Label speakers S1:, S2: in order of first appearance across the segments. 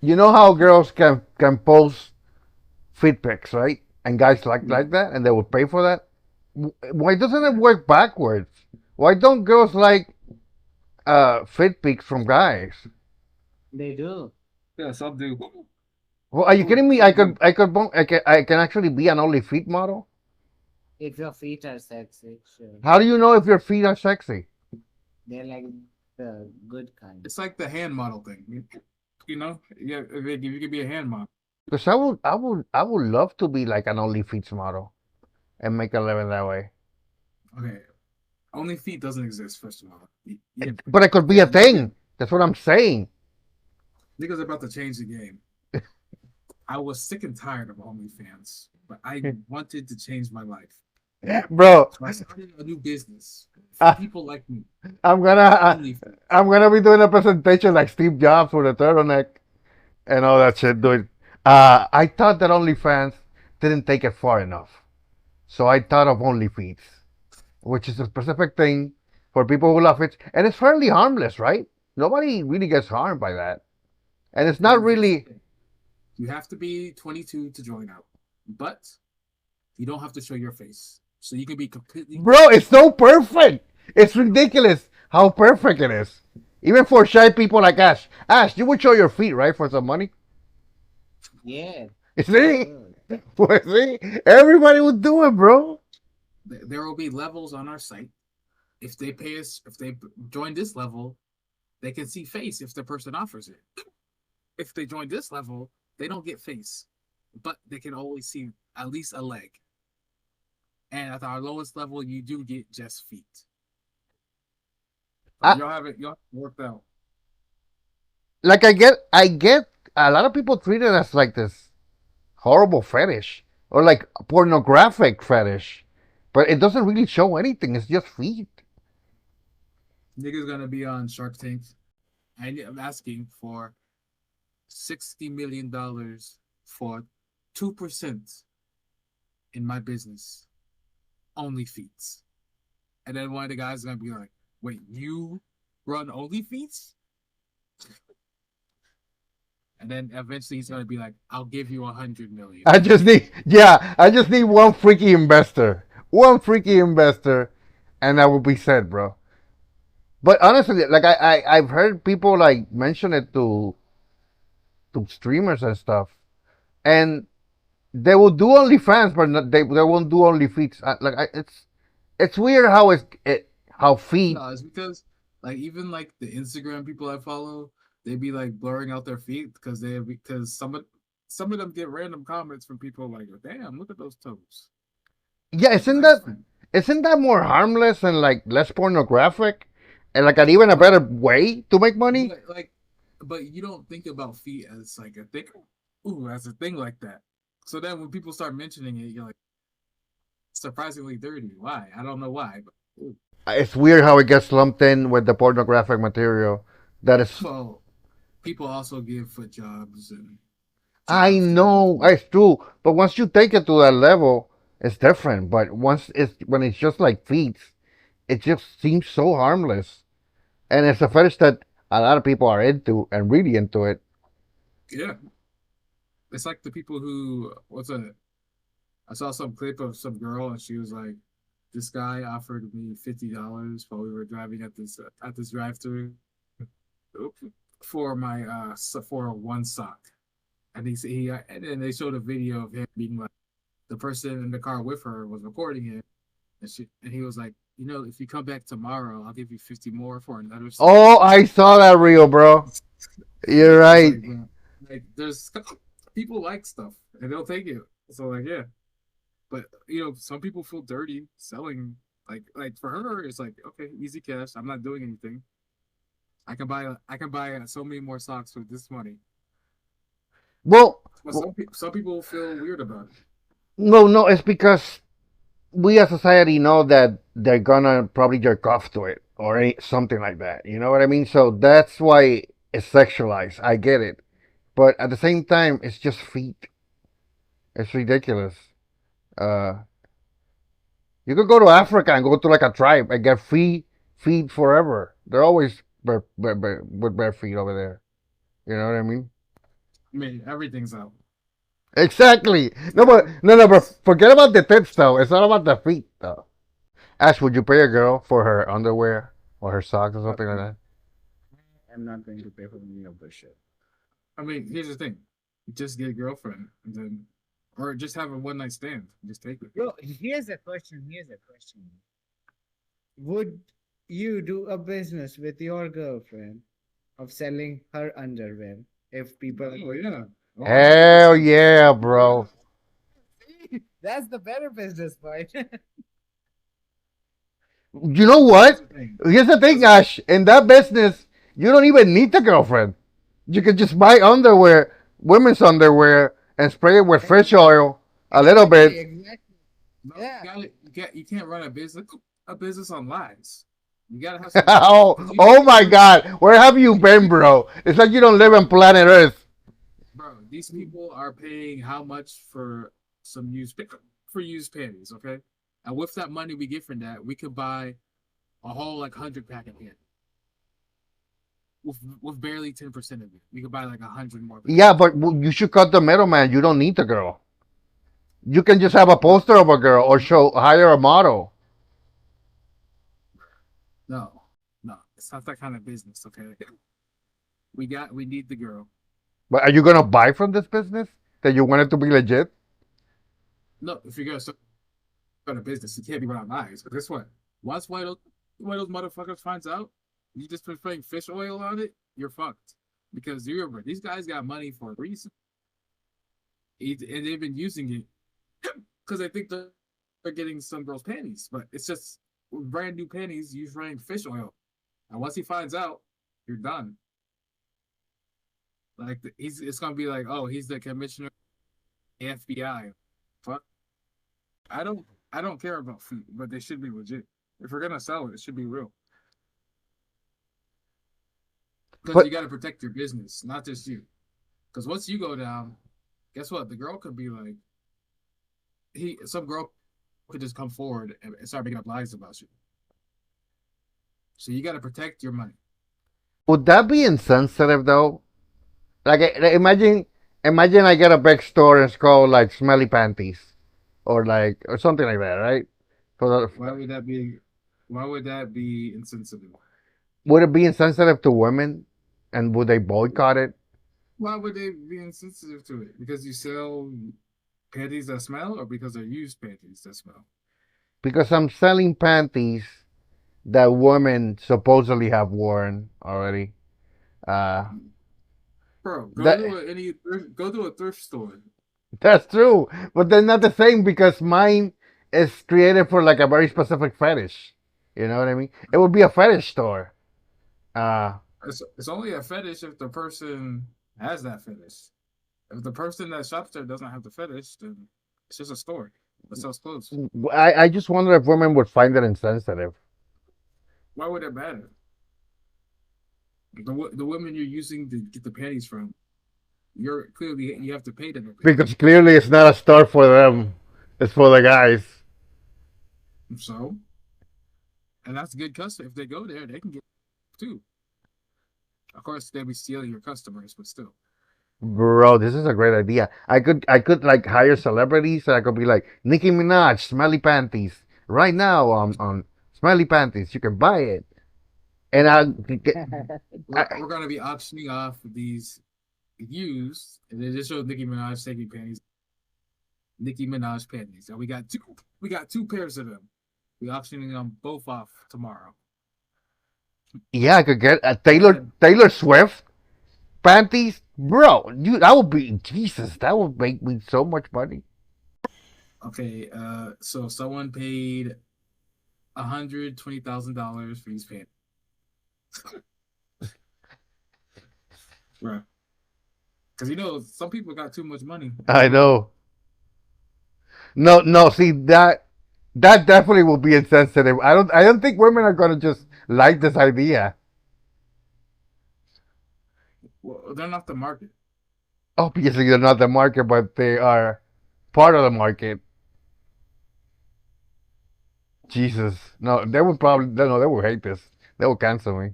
S1: You know how girls can post feet pics, right? And guys
S2: Yeah.
S1: like that, and they would pay for that. Why doesn't it work backwards? Why don't girls like fit pics from guys?
S2: They do.
S3: Yeah, some do.
S1: Well, are you kidding me?
S3: Some do.
S1: I can actually be an only feet model.
S2: If your feet are sexy, sure.
S1: How do you know if your feet are sexy?
S2: They're like the good kind.
S3: It's like the hand model thing. Yeah, if you could be a hand model.
S1: Because I would love to be like an only feet model and make a living that way.
S3: Okay, only feet doesn't exist. First of all, yeah,
S1: But it could be a thing. That's what I'm saying,
S3: niggas about to change the game. I was sick and tired of OnlyFans, but I wanted to change my life.
S1: bro.
S3: So I started a new business for
S1: I,
S3: people like me.
S1: I'm gonna
S3: OnlyFans.
S1: I'm gonna be doing a presentation like Steve Jobs with a turtleneck and all that shit, dude. I thought that OnlyFans didn't take it far enough, so I thought of OnlyFeeds, which is a specific thing for people who love it, and it's fairly harmless, right? Nobody really gets harmed by that, and it's not
S3: And here's the
S1: really,
S3: thing. You have to be 22 to join out, but you don't have to show your face. So you can be completely
S1: bro. It's so perfect. It's ridiculous how perfect it is. Even for shy people like Ash. Ash, you would show your feet, right, for some money?
S2: Yeah, I
S1: See?
S2: would.
S1: Well, see? Everybody would do it, bro.
S3: there will be levels on our site. If they pay us, if they join this level, they can see face if the person offers it. If they join this level, they don't get face, but they can always see at least a leg. And at our lowest level, you do get just feet.
S1: I,
S3: Y'all have it worked out.
S1: like I get a lot of people treat it as like this horrible fetish or like pornographic fetish, but it doesn't really show anything. It's just feet.
S3: Niggas gonna be on Shark Tank. I'm asking for $60 million for 2% in my business, only feet. And then one of the guys is gonna be like, "Wait, you run only feet?" And then eventually he's gonna be like, "I'll give you 100 million."
S1: I just need one freaky investor, and that will be said, bro. But honestly, like I've heard people like mention it to streamers and stuff, and they will do OnlyFans, but they won't do OnlyFeeds. It's weird how how feet.
S3: No, it's because like even like the Instagram people I follow, they be like blurring out their feet because some of them get random comments from people like, "Damn, look at those toes."
S1: Yeah,
S3: It's nice, man.
S1: isn't that more harmless and like less pornographic, and like an even a better way to make money?
S3: But like, but you don't think about feet as like a thing. Ooh, as a thing like that. So then when people start mentioning it, you're like surprisingly dirty. Why? I don't know why, but ooh.
S1: It's weird how it gets lumped in with the pornographic material. That is,
S3: Well, people also give foot jobs and
S1: I
S3: jobs too.
S1: know it's true, but once you take it to that level, it's different. But once it's when it's just like feet, it just seems so harmless, and it's a fetish that a lot of people are into and really into it.
S3: Yeah, it's like the people who what's a I saw some clip of some girl and she was like, "This guy offered me $50 while we were driving at this drive-through for my for one sock." And and then they showed a video of him being like, the person in the car with her was recording it, and he was like, if you come back tomorrow, I'll give you 50 more for another sock.
S1: Oh, I saw that reel, bro. You're
S3: It's
S1: right.
S3: like, bro, like there's people like stuff and they'll take it. So like, yeah, but some people feel dirty selling. Like for her, it's like, okay, easy cash. I'm not doing anything. I can buy so many more socks with this money.
S1: Well,
S3: But some people feel weird about it.
S1: no, it's because we as society know that they're gonna probably jerk off to it or something like that. You know what I mean? So that's why it's sexualized. I get it, but at the same time, it's just feet. It's ridiculous. Uh, you could go to Africa and go to like a tribe and get feet forever. They're always with bare feet over there. You know what I mean?
S3: I mean, everything's out.
S1: Exactly. No, but forget about the tits though. It's not about the feet though. Ash, would you pay a girl for her underwear or her socks or something like that?
S2: I'm not going to pay for any of this shit.
S3: I mean, here's the thing: just get a girlfriend, and then, or just have a one night stand. Just take it.
S2: Bro, here's a question. Would you do a business with your girlfriend of selling her underwear if people are
S3: Oh
S2: going?
S3: yeah. Oh,
S1: Hell yeah, bro.
S2: That's the better business point.
S1: You know what?
S3: Here's the thing.
S1: Here's the thing, Ash. In that business, you don't even need the girlfriend. You can just buy underwear, women's underwear, and spray it with fish oil a little bit.
S2: Exactly.
S3: No,
S2: Yeah.
S3: you can't run a business on lies. You gotta have some.
S1: Oh my God. Where have you been, bro? It's like you don't live on planet Earth.
S3: Bro, these people are paying how much for some used panties, okay? And with that money we get from that, we could buy a whole like 100 pack of panties. With barely 10% of it. We could buy like 100 more.
S1: Yeah, but you should cut the middleman. You don't need the girl. You can just have a poster of a girl or hire a model.
S3: No, no, it's not that kind of business, okay? We need the girl.
S1: But are you gonna buy from this business that you want it to be legit?
S3: No, if you're gonna start a business, you can't be without lies. But guess what? Once one of those motherfuckers finds out you just been spraying fish oil on it, you're fucked. Because you remember, these guys got money for a reason. And they've been using it because I think they're getting some girls' panties. But it's just brand new panties, you spraying fish oil. And once he finds out, you're done. Like it's gonna be like, oh, he's the commissioner of the FBI. Fuck. I don't care about feet, but they should be legit. If we're gonna sell it, it should be real. Because
S1: But
S3: you gotta protect your business, not just you. Because once you go down, guess what? The girl could be like some girl could just come forward and start making up lies about you. So you gotta protect your money.
S1: would that be insensitive though? Like imagine I get a big store and it's called like Smelly Panties, or something like that, right? For
S3: Why would that be? Why would that be insensitive?
S1: would it be insensitive to women, and would they boycott it?
S3: Why would they be insensitive to it? Because you sell panties that smell, or because they're used panties that smell?
S1: Because I'm selling panties that women supposedly have worn already. Uh,
S3: Bro,
S1: that
S3: go to a thrift store.
S1: that's true, but they're not the same because mine is created for like a very specific fetish. You know what I mean? It would be a fetish store. Uh,
S3: It's only a fetish if the person has that fetish. If the person that shops there doesn't have the fetish, then it's just a store that sells clothes.
S1: I just wonder if women would find it insensitive.
S3: Why would it matter? The women you're using to get the panties from, you're clearly you have to pay them.
S1: Because clearly it's not a store for them. It's for the guys.
S3: So, and that's a good customer. If they go there, they can get too. Of course, they'll be stealing your customers, but still.
S1: Bro, this is a great idea. I could like hire celebrities. I could be like Nicki Minaj, Smelly Panties. Right now on Smelly Panties, you can buy it. And
S3: We're gonna be auctioning off these used, and then just show Nicki Minaj taking panties. Nicki Minaj panties, and we got two. We got two pairs of them. We auctioning them both off tomorrow.
S1: yeah, I could get a Taylor Swift panties. Bro, that would be Jesus. That would make me so much money.
S3: Okay, so someone paid $120,000 for these panties. Right. Because some people got too much money.
S1: I know. No, no. See that definitely will be insensitive. I don't think women are gonna just like this idea.
S3: Well, they're not the market.
S1: Obviously, they're not the market, but they are part of the market. Jesus, no, they would probably no, they would hate this. They will cancel me.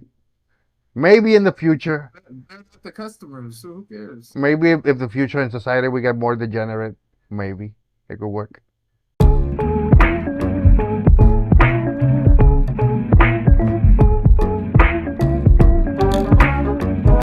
S1: Maybe in the future.
S3: They're not the customers, so who cares?
S1: Maybe if the future in society we get more degenerate, maybe it could work.